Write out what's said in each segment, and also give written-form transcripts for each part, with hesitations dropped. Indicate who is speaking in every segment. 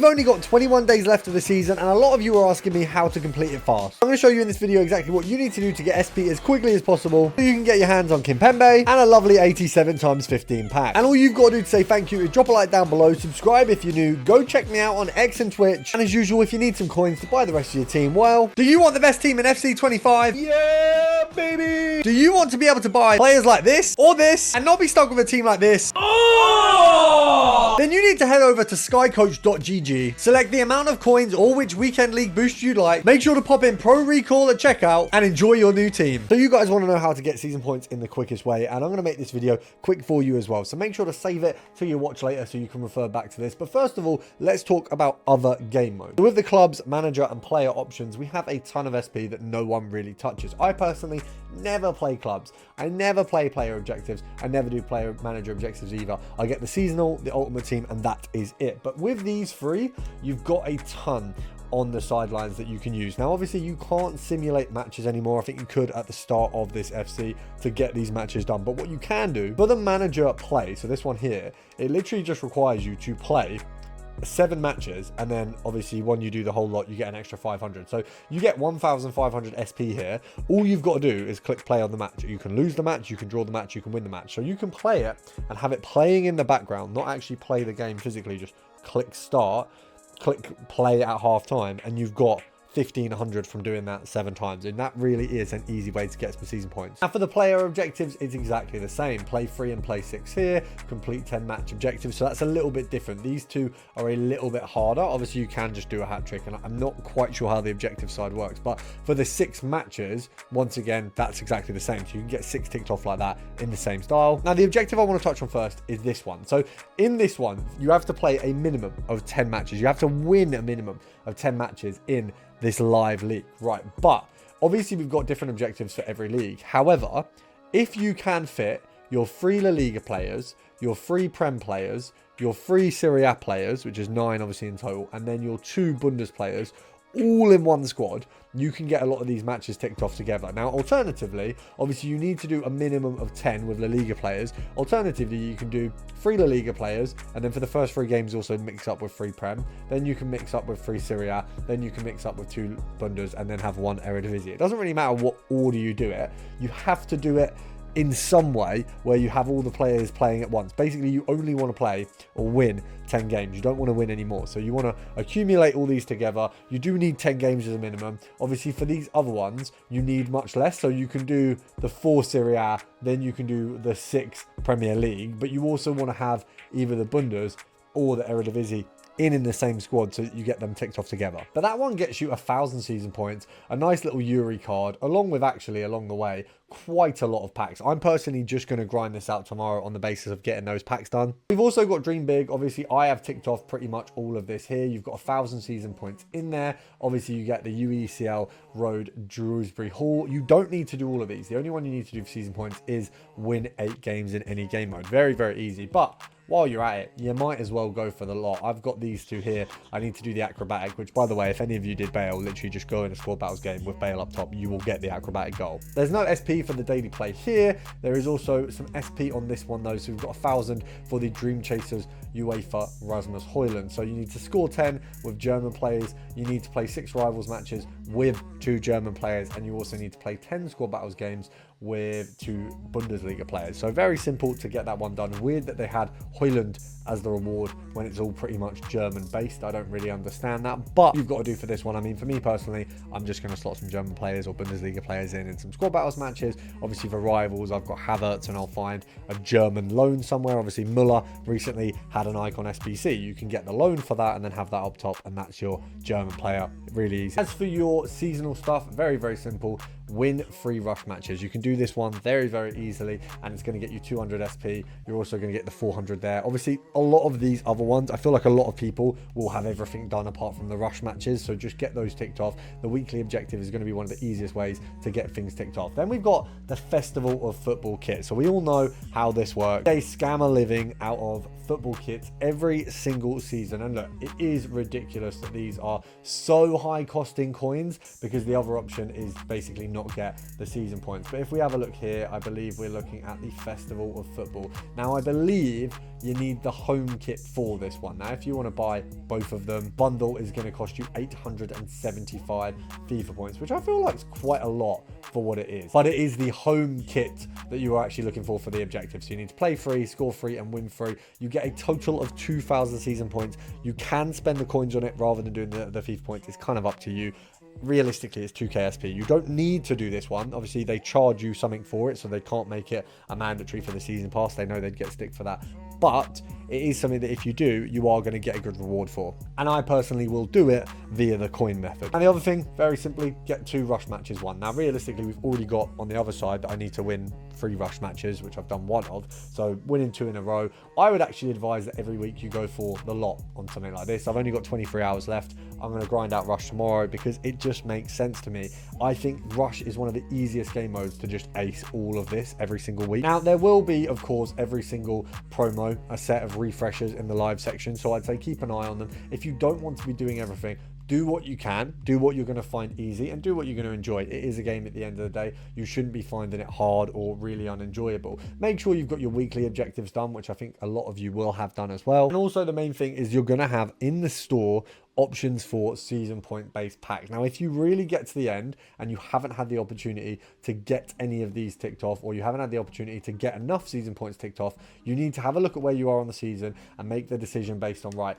Speaker 1: We've only got 21 days left of the season, and a lot of you are asking me how to complete it fast. I'm going to show you in this video exactly what you need to do to get SP as quickly as possible so you can get your hands on Kimpembe and a lovely 87x15 pack. And all you've got to do to say thank you is drop a like down below, subscribe if you're new, go check me out on X and Twitch, and as usual, if you need some coins to buy the rest of your team, well, do you want the best team in FC 25? Yeah, baby! Do you want to be able to buy players like this or this and not be stuck with a team like this? Oh! Then you need to head over to skycoach.gg, select the amount of coins or which weekend league boost you'd like, make sure to pop in Pro Recall at checkout, and enjoy your new team. So you guys want to know how to get season points in the quickest way, and I'm going to make this video quick for you as well. So make sure to save it till you watch later so you can refer back to this. But first of all, let's talk about other game modes. So with the clubs, manager, and player options, we have a ton of SP that no one really touches. I personally never play clubs. I never play player objectives. I never do player manager objectives either. I get the seasonal, the ultimate team, and that is it. But with these three, you've got a ton on the sidelines that you can use. Now, obviously, you can't simulate matches anymore. I think you could at the start of this FC to get these matches done. But what you can do for the manager play, so this one here, it literally just requires you to play 7 matches, and then obviously when you do the whole lot you get an extra 500, so you get 1500 SP here. All you've got to do is click play on the match. You can lose the match, you can draw the match, you can win the match, so you can play it and have it playing in the background, not actually play the game physically. Just click start, click play at half time, and you've got 1500 from doing that 7 times, and that really is an easy way to get some season points. Now for the player objectives, it's exactly the same. Play 3 and play 6 here, complete 10 match objectives, so that's a little bit different. These two are a little bit harder. Obviously you can just do a hat trick, and I'm not quite sure how the objective side works, but for the 6 matches, once again, that's exactly the same. So you can get 6 ticked off like that in the same style. Now the objective I want to touch on first is this one. So in this one, you have to play a minimum of 10 matches. You have to win a minimum of 10 matches in this live league, right? But obviously we've got different objectives for every league. However, if you can fit your 3 La Liga players, your 3 Prem players, your 3 Serie A players, which is 9 obviously in total, and then your 2 Bundes players all in one squad, you can get a lot of these matches ticked off together. Now, alternatively, obviously you need to do a minimum of 10 with La Liga players. Alternatively, you can do 3 La Liga players, and then for the first 3 games also mix up with 3 Prem. Then you can mix up with 3 Serie A. Then you can mix up with 2 Bundes, and then have 1 Eredivisie. It doesn't really matter what order you do it. You have to do it in some way where you have all the players playing at once. Basically, you only want to play or win 10 games. You don't want to win anymore. So you want to accumulate all these together. You do need 10 games as a minimum. Obviously, for these other ones, you need much less. So you can do the 4 Serie A, then you can do the 6 Premier League, but you also want to have either the Bundes or the Eredivisie in the same squad so that you get them ticked off together. But that one gets you 1000 season points, a nice little Yuri card, along with actually along the way quite a lot of packs. I'm personally just going to grind this out tomorrow on the basis of getting those packs done. We've also got Dream Big. Obviously I have ticked off pretty much all of this here. You've got 1000 season points in there. Obviously you get the UECL Road Drewsbury Hall. You don't need to do all of these. The only one you need to do for season points is win 8 games in any game mode. Very, very easy. But while you're at it, you might as well go for the lot. I've got these 2 here. I need to do the acrobatic, which by the way, if any of you did Bale, literally just go in a squad battles game with Bale up top, you will get the acrobatic goal. There's no SP for the daily play here. There is also some SP on this one though, so we've got 1000 for the Dreamchasers UEFA Rasmus Højlund. So you need to score 10 with German players, you need to play 6 rivals matches with 2 German players, and you also need to play 10 squad battles games with 2 Bundesliga players. So very simple to get that one done. Weird that they had Højlund as the reward when it's all pretty much German based. I don't really understand that, but you've got to do for this one. I mean, for me personally, I'm just going to slot some German players or Bundesliga players in some squad battles matches. Obviously for rivals, I've got Havertz, and I'll find a German loan somewhere. Obviously Muller recently had an icon SBC. You can get the loan for that and then have that up top, and that's your German player. Really easy. As for your seasonal stuff, very, very simple. Win 3 rush matches. You can do this one very, very easily, and it's going to get you 200 SP. You're also going to get the 400 there. Obviously, a lot of these other ones, I feel like a lot of people will have everything done apart from the rush matches, so just get those ticked off. The weekly objective is going to be one of the easiest ways to get things ticked off. Then we've got the Festival of Football kit. So we all know how this works. They scam a living out of football kits every single season, and look, it is ridiculous that these are so high costing coins, because the other option is basically not get the season points. But if we have a look here, I believe we're looking at the Festival of Football. Now I believe you need the home kit for this one. Now, if you want to buy both of them, bundle is going to cost you 875 FIFA points, which I feel like is quite a lot for what it is. But it is the home kit that you are actually looking for the objective. So you need to play free, score free, and win free. You get a total of 2,000 season points. You can spend the coins on it rather than doing the FIFA points. It's kind of up to you. Realistically, it's 2k SP. You don't need to do this one. Obviously, they charge you something for it, so they can't make it a mandatory for the season pass. They know they'd get stick for that. But it is something that if you do, you are going to get a good reward for. And I personally will do it via the coin method. And the other thing, very simply, get 2 rush matches won. Now, realistically, we've already got on the other side that I need to win 3 rush matches, which I've done 1 of. So winning 2 in a row. I would actually advise that every week you go for the lot on something like this. I've only got 23 hours left. I'm going to grind out rush tomorrow because it just makes sense to me. I think rush is one of the easiest game modes to just ace all of this every single week. Now, there will be, of course, every single promo, a set of refreshers in the live section. So I'd say keep an eye on them. If you don't want to be doing everything, do what you can, do what you're going to find easy, and do what you're going to enjoy. It is a game at the end of the day. You shouldn't be finding it hard or really unenjoyable. Make sure you've got your weekly objectives done, which I think a lot of you will have done as well. And also the main thing is you're going to have in the store options for season point based packs. Now, if you really get to the end and you haven't had the opportunity to get any of these ticked off, or you haven't had the opportunity to get enough season points ticked off, you need to have a look at where you are on the season and make the decision based on, right,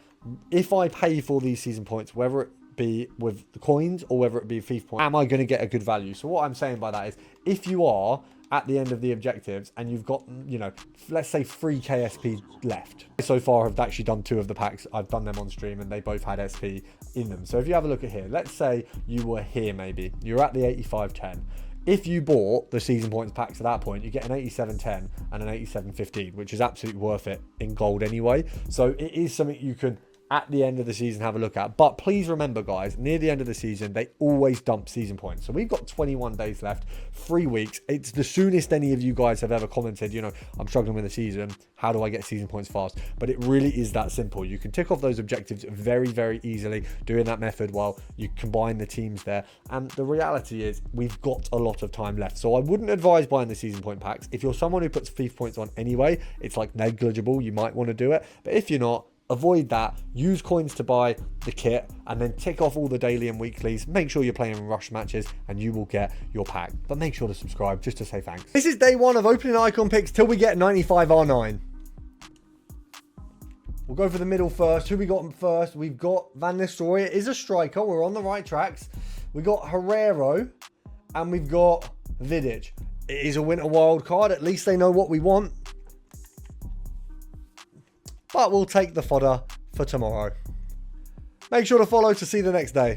Speaker 1: if I pay for these season points, whether it be with the coins or whether it be FIFA points, am I going to get a good value? So what I'm saying by that is, if you are at the end of the objectives and you've got, you know, let's say 3 KSP left. So far I've actually done 2 of the packs. I've done them on stream and they both had SP in them. So if you have a look at here, let's say you were here, maybe you're at the 85-10. If you bought the season points packs at that point, you get an 87-10 and an 87-15, which is absolutely worth it in gold anyway. So it is something you can at the end of the season have a look at. But please remember, guys, near the end of the season, they always dump season points. So we've got 21 days left, 3 weeks. It's the soonest any of you guys have ever commented, you know, I'm struggling with the season. How do I get season points fast? But it really is that simple. You can tick off those objectives very, very easily doing that method while you combine the teams there. And the reality is we've got a lot of time left. So I wouldn't advise buying the season point packs. If you're someone who puts FIFA points on anyway, it's like negligible. You might want to do it. But if you're not, avoid that. Use coins to buy the kit and then tick off all the daily and weeklies. Make sure you're playing rush matches and you will get your pack. But make sure to subscribe just to say thanks. This is day 1 of opening icon picks till we get 95 R9. We'll go for the middle first. Who we got first? We've got Van Nistelrooy. It is a striker. We're on the right tracks. We got Herrero and we've got Vidic. It is a winter wild card. At least they know what we want. But we'll take the fodder for tomorrow. Make sure to follow to see the next day.